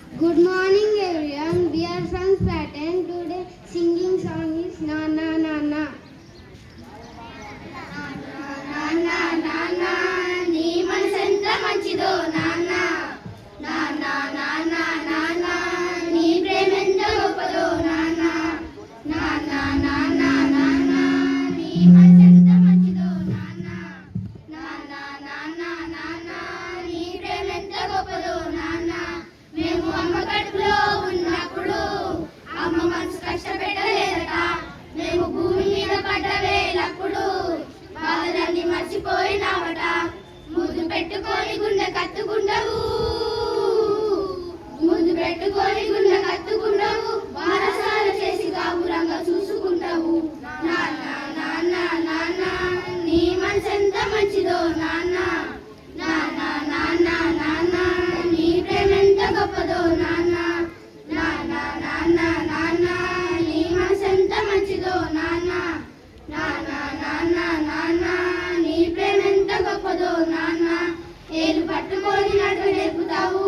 Good morning everyone. We are from Pattern. Today singing song is Na Na Na Na. నాన్న నాన్న నీ మనసెంత మంచిదో నాన్న నాన్న నాన్న నాన్న నీ ప్రేమెంత గొప్పదో నాన్న నాన్న నాన్న నాన్న నీ మనసెంత మంచిదో నాన్న నాన్న నాన్న నాన్న నీ ప్రేమెంత గొప్పదో నాన్న మేము అమ్మ కడుపులో ఉన్నప్పుడు అమ్మ మనసు కష్టపెట్టలేదట మేము భూమి మీద పడ్డ వేలప్పుడు బాధలన్నీ మర్చిపోయినావట ముద్దు పెట్టుకొని గుండె కత్తుకుంటావు ముద్దు పెట్టుకొని గుండె కత్తుకుంటావు బారసాల చేసి గాబురంగా చూసుకుంటావు నాన్న నాన్న నాన్న నీ మనసెంత మంచిదో నాన్న నాన్న నాన్న నాన్న నీ ప్రేమెంత గొప్పదో నాన్న నాన్న నాన్న నాన్న నీ మనసెంత మంచిదో నాన్న నాన్న నాన్న నాన్న నీ ప్రేమెంత గొప్పదో నాన్న ఏలు పట్టుకొని నడువ నేర్పుతావు